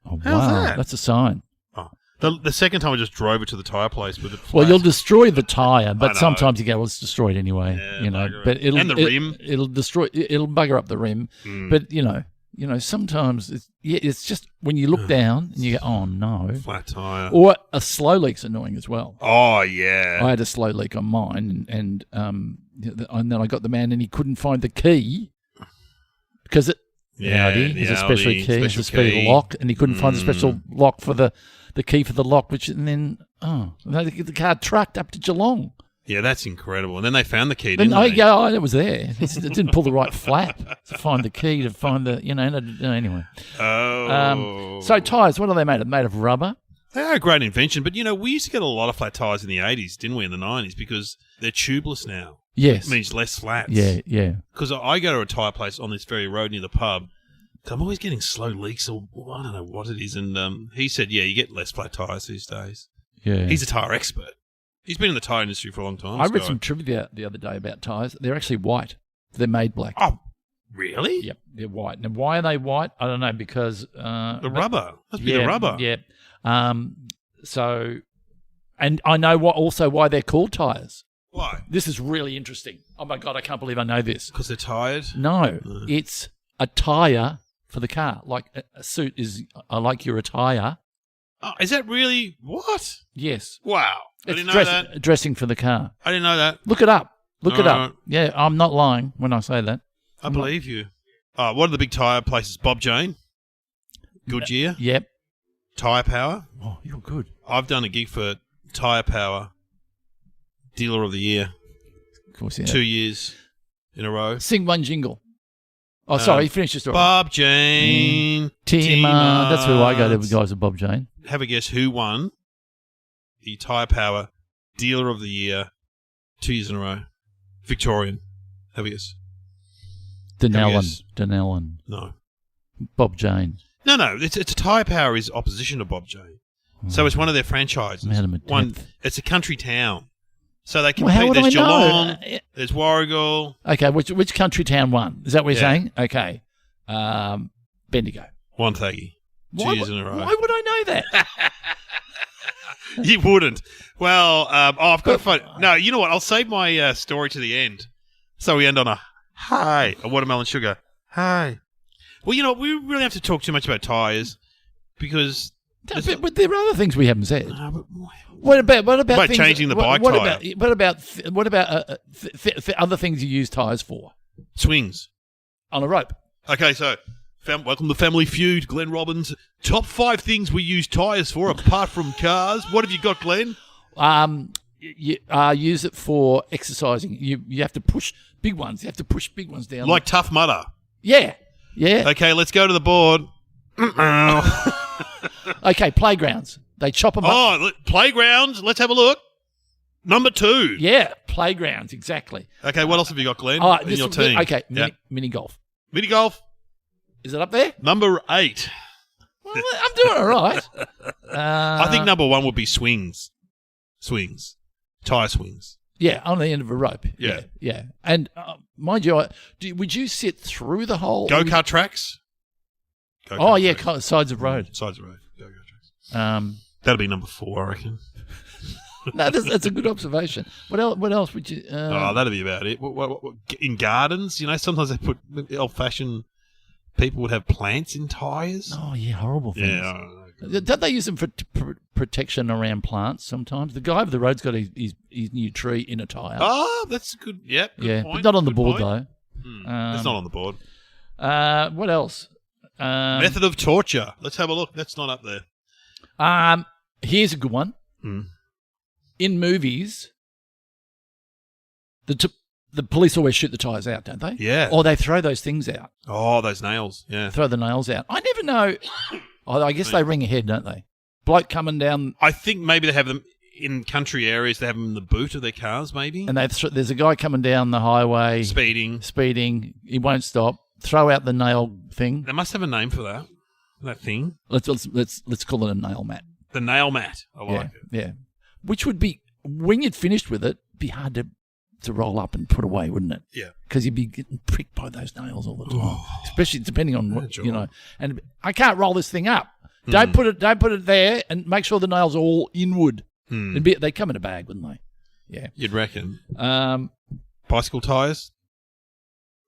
S1: Oh,
S2: How's
S1: wow,
S2: that?
S1: that's a sign.
S2: Oh. The second time I just drove it to the tire place with it flat.
S1: Well, you'll destroy the tire, but
S2: know.
S1: sometimes you go, well, it's destroyed anyway.
S2: Yeah,
S1: But
S2: and the rim.
S1: It'll destroy. It'll bugger up the rim. But sometimes it's just when you look down and you go, oh no,
S2: Flat tire.
S1: or a slow leak's annoying as well.
S2: Oh yeah.
S1: I had a slow leak on mine, and then I got the man, and he couldn't find the key because Audi is a special key, it's a special lock, and he couldn't find the special lock for the key for the lock, the car trucked up to Geelong.
S2: Yeah, that's incredible. And then they found the key,
S1: Then
S2: didn't they?
S1: it was there. It didn't pull the right flap to find the key, to find the, anyway.
S2: Oh.
S1: So tyres, what are they made of? Made of rubber?
S2: They are a great invention, but we used to get a lot of flat tires in the 80s, didn't we, in the 90s, because they're tubeless now.
S1: Yes.
S2: It means less flats.
S1: Yeah.
S2: Because I go to a tyre place on this very road near the pub. I'm always getting slow leaks, or I don't know what it is. And he said, you get less flat tyres these days.
S1: Yeah.
S2: He's a tyre expert. He's been in the tyre industry for a long time.
S1: I read some trivia the other day about tyres. They're actually white. They're made black.
S2: Oh, really?
S1: Yep, they're white. Now, why are they white? I don't know, because...
S2: the rubber. Must be the rubber.
S1: Yeah. So, and I know why they're called tyres.
S2: Why?
S1: This is really interesting. Oh, my God, I can't believe I know this.
S2: Because they're tired?
S1: No, it's a tyre for the car. Like a suit is, I like your attire.
S2: Oh, is that really... What?
S1: Yes.
S2: Wow. I
S1: It's
S2: didn't know that.
S1: dressing for the car.
S2: I didn't know that.
S1: Look it up. Look it
S2: All
S1: up.
S2: right.
S1: Yeah, I'm not lying when I say that.
S2: I believe you. What are the big tyre places? Bob Jane? Goodyear?
S1: Yep.
S2: Tyre Power?
S1: Oh, you're good.
S2: I've done a gig for Tyre Power, Dealer of the Year,
S1: Of course, yeah.
S2: 2 years in a row.
S1: Sing one jingle. Oh, sorry, finish your story.
S2: Bob Jane.
S1: Tima. That's who I go to, guys with Bob Jane.
S2: Have a guess who won the Tyre Power Dealer of the Year 2 years in a row? Victorian. Have a guess.
S1: Denellen.
S2: No.
S1: Bob Jane.
S2: No. It's a Tyre Power is opposition to Bob Jane. So it's one of their franchises.
S1: Madam of Depth.
S2: It's a country town. So they
S1: Well,
S2: compete.
S1: how would
S2: There's
S1: I know?
S2: Geelong. There's Warragul.
S1: Okay, which country town won? Is that what you're
S2: Yeah.
S1: saying? Okay. Bendigo.
S2: Wonthaggi. 2 years in a row.
S1: Why would I know that?
S2: You wouldn't. Well, I've got a phone. No, you know what? I'll save my story to the end. So we end on a watermelon sugar. Hi. Well, we really have to talk too much about tyres because...
S1: But there are other things we haven't said.
S2: But
S1: What about things,
S2: changing the bike
S1: what
S2: tyre?
S1: What about other things you use tyres for?
S2: swings.
S1: On a rope.
S2: Okay, so welcome to Family Feud. Glenn Robbins. Top 5 things we use tyres for apart from cars. What have you got, Glenn?
S1: You use it for exercising. You have to push big ones. You have to push big ones down.
S2: Like Tough Mudder.
S1: Yeah.
S2: Okay, let's go to the board.
S1: Okay, playgrounds. They chop them up.
S2: Playgrounds. Let's have a look. Number 2.
S1: Yeah, playgrounds, exactly.
S2: Okay, what else have you got, Glenn, in
S1: This
S2: your
S1: will be-
S2: team?
S1: Okay,
S2: Yeah.
S1: mini golf.
S2: Mini golf.
S1: Is it up there?
S2: Number 8.
S1: Well, I'm doing all right.
S2: I think number 1 would be swings. Swings. Tyre swings.
S1: Yeah, on the end of a rope.
S2: Yeah.
S1: And mind you, would you sit through the hole?
S2: Go-kart tracks.
S1: Oh, yeah, sides of road.
S2: Sides of road. Go-kart tracks. That'll be number 4, I reckon.
S1: No, that's a good observation. What else would you...
S2: that'll be about it. What, in gardens, sometimes they put old-fashioned people would have plants in tyres.
S1: Oh, yeah, horrible things.
S2: Yeah, I don't know.
S1: Don't they use them for protection around plants sometimes? The guy over the road's got his new tree in a tyre.
S2: Oh, that's good. Yep. Good point.
S1: But not on the
S2: Good
S1: board,
S2: point.
S1: though.
S2: It's not on the board.
S1: What else?
S2: Method of torture. Let's have a look. That's not up there.
S1: Here's a good one. In movies, the the police always shoot the tyres out, don't they?
S2: Yeah.
S1: Or they throw those things out.
S2: Oh, those nails. Yeah.
S1: Throw the nails out. I never know. I guess they ring ahead, don't they? Bloke coming down.
S2: I think maybe they have them in country areas. They have them in the boot of their cars, maybe.
S1: And there's a guy coming down the highway.
S2: Speeding.
S1: He won't stop. Throw out the nail thing.
S2: They must have a name for that thing.
S1: Let's call it a nail mat.
S2: The nail mat. I like it.
S1: Yeah. Which would be, when you'd finished with it, be hard to roll up and put away, wouldn't it?
S2: Yeah.
S1: Because you'd be getting pricked by those nails all the time, especially depending on what, And I can't roll this thing up. Don't put it there, and make sure the nails are all inward. They come in a bag, wouldn't they? Yeah.
S2: You'd reckon. Bicycle tyres?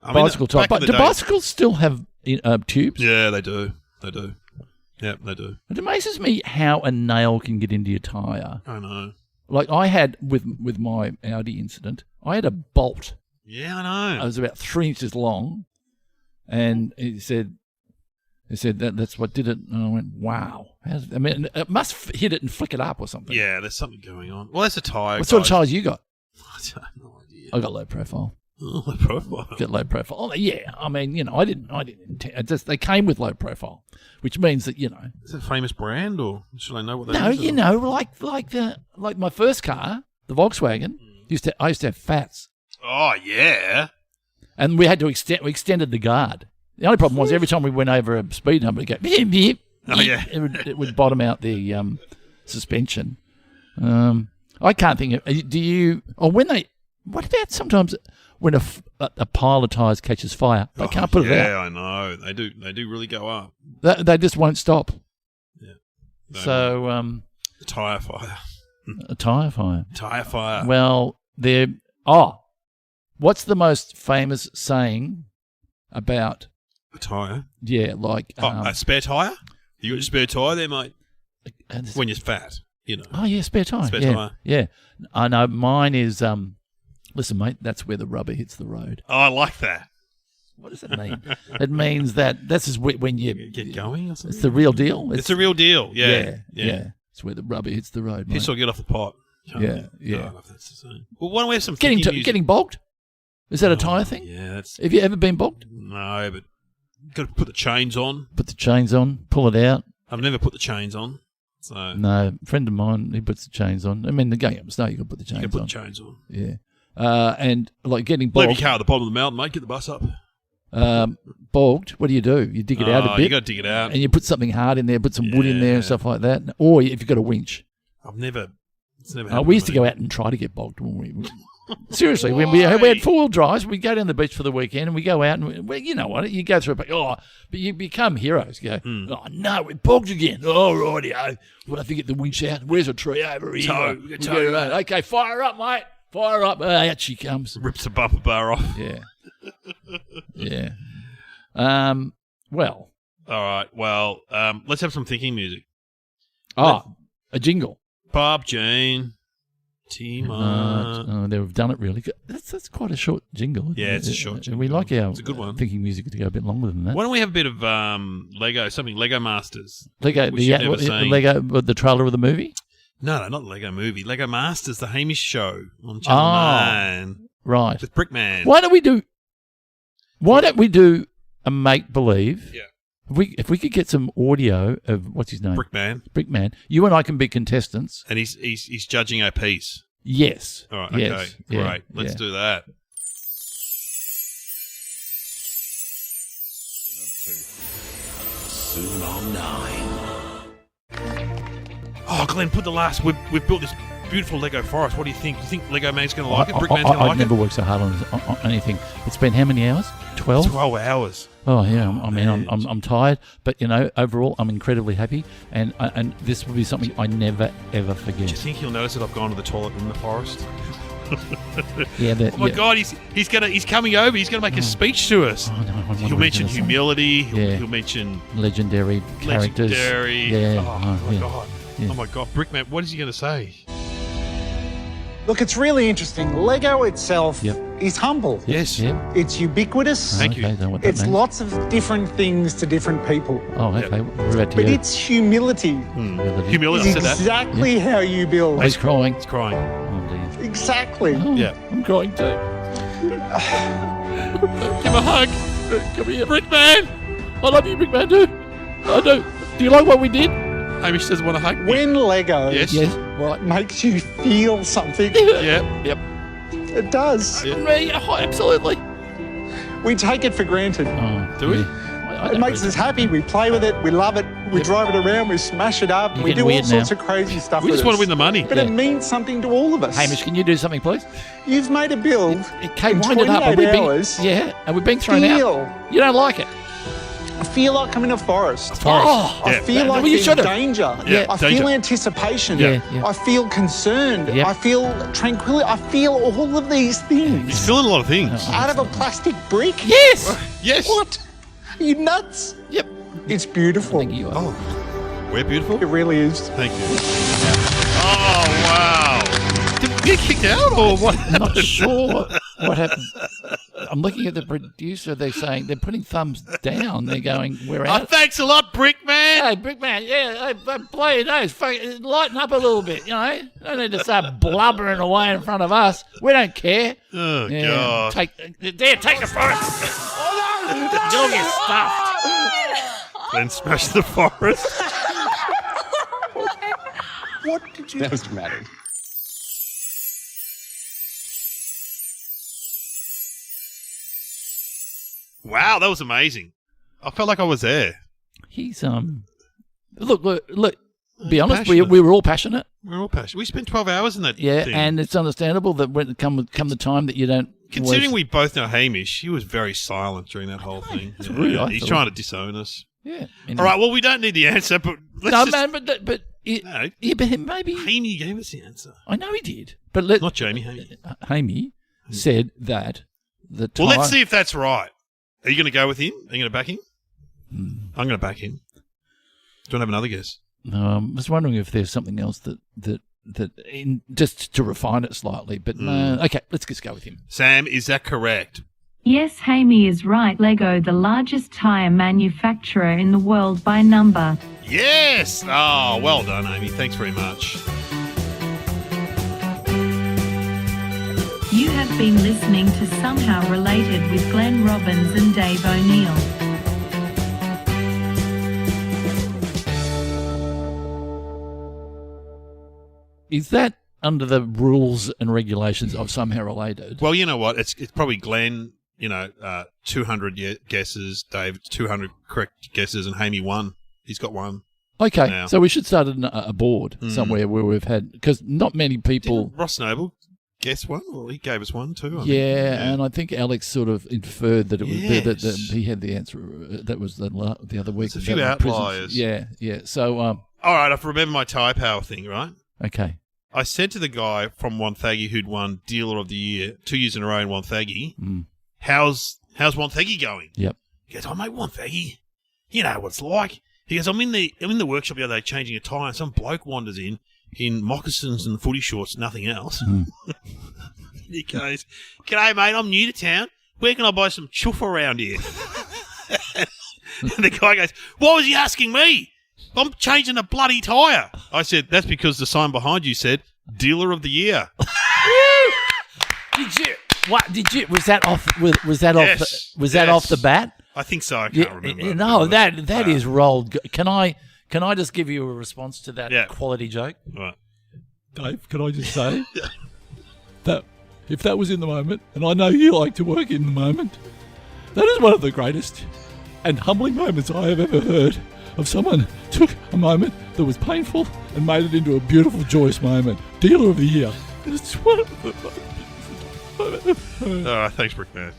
S1: Bicycle tyres. But do bicycles still have tubes?
S2: Yeah, they do. Yeah, they do.
S1: It amazes me how a nail can get into your tyre.
S2: I know.
S1: Like I had with my Audi incident, I had a bolt.
S2: Yeah, I know.
S1: It was about 3 inches long, and he said that's what did it. And I went, wow. It must hit it and flick it up or something.
S2: Yeah, there's something going on. Well, that's a tyre.
S1: What sort of tyres you got?
S2: I have no idea.
S1: I got low profile.
S2: Oh, low profile.
S1: Got low profile. Oh, yeah. I mean, I didn't intend. They came with low profile, which means that
S2: Is it a famous brand, or should I know what that
S1: no,
S2: is?
S1: like my first car, the Volkswagen. I used to have fats.
S2: Oh yeah.
S1: And we had to extended the guard. The only problem was every time we went over a speed number, it'd go beep, beep,
S2: oh yeah,
S1: it would bottom out the suspension. I can't think of. Do you? Or when they? What about sometimes when a pile of tyres catches fire? They can't put it out.
S2: Yeah, I know. They do. They do really go up.
S1: They just won't stop.
S2: Yeah.
S1: So
S2: the tyre fire.
S1: A tyre fire.
S2: Tyre fire.
S1: Well, what's the most famous saying about
S2: a tyre?
S1: Yeah, like
S2: a spare tyre. You got your spare tyre there, mate. When you're fat,
S1: Oh yeah, spare tyre.
S2: Tyre.
S1: Yeah, I know. Mine is. Listen, mate, that's where the rubber hits the road.
S2: Oh, I like that.
S1: What does it mean? It means that this is when you
S2: get going or something.
S1: It's the real deal.
S2: It's a real deal. Yeah.
S1: It's where the rubber hits the road.
S2: Piss or get off the pot.
S1: Yeah.
S2: Oh, that's the same. Well, why don't we have some
S1: getting bogged? Is that a tyre thing?
S2: Yeah.
S1: Have you ever been bogged?
S2: No, but got to put the chains on.
S1: Put the chains on. Pull it out.
S2: I've never put the chains on. So
S1: no, a friend of mine, he puts the chains on. I mean, the going up snow, you got to put the chains on.
S2: You can put the chains on.
S1: Yeah. And like getting bogged.
S2: Leave your car at the bottom of the mountain, mate. Get the bus up.
S1: Bogged. What do? You dig it out a bit.
S2: You got to dig it out,
S1: and you put something hard in there. Put some wood in there and stuff like that. Or if you've got a winch.
S2: It's never.
S1: We used to go out and try to get bogged when we. Seriously, when we had 4-wheel drives, we'd go down the beach for the weekend and we go out and you know what? You go through but you become heroes. You go, oh no, we're bogged again. Oh righty-o. We'll have to get the winch out. Where's a tree over here? Okay, fire up, mate. Fire up. Out she comes.
S2: Rips the bumper bar off.
S1: Yeah. Yeah. Well.
S2: All right. Well, let's have some thinking music.
S1: A jingle.
S2: Bob Jane.
S1: They've done it really good. That's quite a short jingle.
S2: Yeah, it's a short jingle.
S1: We like our
S2: it's a good one.
S1: Thinking music to go a bit longer than that.
S2: Why don't we have a bit of Lego Masters?
S1: Lego, the trailer of the movie?
S2: No, not Lego movie. Lego Masters, the Hamie show on Channel 9.
S1: Right.
S2: With Brickman.
S1: Why don't we do a make-believe?
S2: Yeah.
S1: If we could get some audio of what's his name,
S2: Brickman,
S1: you and I can be contestants,
S2: and he's judging our piece.
S1: Yes.
S2: All right.
S1: Yes.
S2: Okay. Great. Let's do that.
S5: Soon on 9.
S2: Oh, Glenn, put the last. We've built this beautiful Lego forest. What do you think? Do you think Lego Man's going to like it? Brickman's going to like it?
S1: I've never worked so hard on anything. It's been how many hours? 12?
S2: 12 hours.
S1: Oh yeah, I'm tired, but overall I'm incredibly happy, and this will be something I never ever forget.
S2: Do you think he'll notice that I've gone to the toilet in the forest?
S1: Yeah.
S2: Oh my God, he's coming over. He's gonna make a speech to us.
S1: Oh, no,
S2: he'll mention humility. He'll mention
S1: legendary characters.
S2: Yeah. Oh my God.
S1: Yeah.
S2: Oh my God, Brickman, what is he gonna say?
S6: Look, it's really interesting. Lego itself is humble.
S2: Yes.
S1: Yep.
S6: It's ubiquitous.
S2: Thank you.
S6: It's lots of different things to different people.
S1: Oh, okay. We're about to
S6: But it's humility.
S2: Humility.
S6: Is exactly how you build.
S1: He's crying.
S2: He's crying.
S1: Oh, dear.
S6: Exactly.
S1: Oh,
S2: Yeah.
S1: I'm crying too. Give him a hug. Come here, Brickman. I love you, Brickman, too. I do. Do you like what we did?
S2: Hamish doesn't want to hug me.
S6: When Lego
S2: Yes.
S1: Right.
S6: makes you feel something,
S2: Yeah.
S1: Yep.
S6: it does.
S1: Me, absolutely.
S6: We take it for granted.
S1: Oh,
S2: Do we?
S1: I
S6: It
S1: don't
S6: makes
S1: really-
S6: us happy. We play with it. We love it. We
S1: Yep.
S6: drive it around. We smash it up.
S1: You're
S6: We
S1: getting
S6: do all
S1: weird
S6: sorts
S1: now.
S6: of crazy stuff
S2: We
S6: with
S2: just want to
S6: it.
S2: win the money.
S6: But it means something to all of us.
S1: Hamish, can you do something, please?
S6: You've made a build
S1: Okay,
S6: in
S1: wind it up.
S6: 28 hours.
S1: Yeah, and we've been thrown out.
S6: Feel.
S1: You don't like it.
S6: I feel like I'm in a forest.
S1: Oh,
S6: I
S2: Yeah.
S6: feel like
S1: Well, you
S6: there's
S1: should've.
S6: danger.
S2: Yeah,
S6: I
S2: danger.
S6: feel anticipation.
S1: Yeah, yeah.
S6: I feel concerned.
S1: Yeah.
S6: I feel tranquility. I feel all of these things
S2: He's feeling a lot of things.
S6: out of a plastic brick.
S1: yes.
S2: Yes.
S6: What? Are you nuts?
S1: Yep.
S6: It's beautiful.
S1: Thank you.
S2: Oh, we're beautiful.
S6: It really is.
S2: Thank you. Oh, wow. Did we get kicked out or what?
S1: I'm not sure what happened. I'm looking at the producer. They're saying they're putting thumbs down. They're going, we're
S2: Oh,
S1: out.
S2: thanks a lot, Brickman.
S1: Hey, Brickman, yeah, hey, play your nose. Lighten up a little bit, you know. Don't need to start blubbering away in front of us. We don't care.
S2: Oh,
S1: Yeah,
S2: God.
S1: take the forest. You'll get stuffed.
S2: Then smash the forest.
S6: What did you?
S7: That was dramatic.
S2: Wow, that was amazing. I felt like I was there.
S1: He's look. Be honest, we
S2: Passionate.
S1: were all passionate.
S2: We're all passionate. We spent 12 hours in that
S1: Yeah,
S2: thing.
S1: and it's understandable that when it come the time that you don't.
S2: Considering
S1: always-
S2: we both know Hamish, he was very silent during that whole thing.
S1: It's rude, I
S2: He's
S1: thought.
S2: trying to disown us.
S1: Yeah.
S2: All right, well, we don't need the answer, but let's
S1: No,
S2: just...
S1: man, but
S2: No.
S1: yeah, but maybe
S2: Hamie gave us the answer.
S1: I know he did, but let
S2: Not Jamie, Hamie.
S1: Hamie said that the
S2: Well, let's
S1: time-
S2: see if that's right. Are you going to go with him? Are you going to back him? I'm going to back him. Do you want to have another guess?
S1: I was wondering if there's something else that just to refine it slightly, but no. Okay, let's just go with him.
S2: Sam, is that correct?
S3: Yes, Hamie is right. Lego, the largest tyre manufacturer in the world by number.
S2: Yes! Oh, well done, Amy. Thanks very much.
S3: You have been listening to Somehow Related with Glenn Robbins and Dave O'Neill.
S1: Is that under the rules and regulations of Somehow Related?
S2: Well, you know what? It's probably Glenn, 200 guesses, Dave, 200 correct guesses, and Hamie won. He's got one.
S1: Okay,
S2: now.
S1: so we should start a board somewhere where we've had, because not many people.
S2: Didn't Ross Noble guess one? Well, he gave us one too. I think.
S1: Yeah, and I think Alex sort of inferred that it was that
S2: Yes.
S1: he had the answer. That was the other week.
S2: There's a few
S1: about the prisons.
S2: outliers.
S1: Yeah. So,
S2: All right, I remember my tyre power thing, right?
S1: okay.
S2: I said to the guy from Wonthaggi who'd won Dealer of the Year 2 years in a row in Wonthaggi, how's Wonthaggi going?
S1: Yep.
S2: He goes, oh, mate, Wonthaggi, you know what it's like. He goes, I'm in the workshop the other day changing a tyre, and some bloke wanders in moccasins and footy shorts, nothing else. He goes, g'day, mate, I'm new to town. Where can I buy some chuff around here? And the guy goes, why was he asking me? I'm changing a bloody tyre. I said, that's because the sign behind you said, Dealer of the Year.
S1: Did you? What did you? Was that off? Was that off?
S2: Yes,
S1: Was that
S2: yes.
S1: off the bat?
S2: I think so. I can't remember.
S1: No, that is rolled. Can I just give you a response to that
S2: Yeah.
S1: quality joke?
S2: Right.
S1: Dave, can I just say that if that was in the moment, and I know you like to work in the moment, that is one of the greatest and humbling moments I have ever heard of someone took a moment that was painful and made it into a beautiful, joyous moment. Dealer of the Year. It's one of the
S2: All right, thanks, Brickman.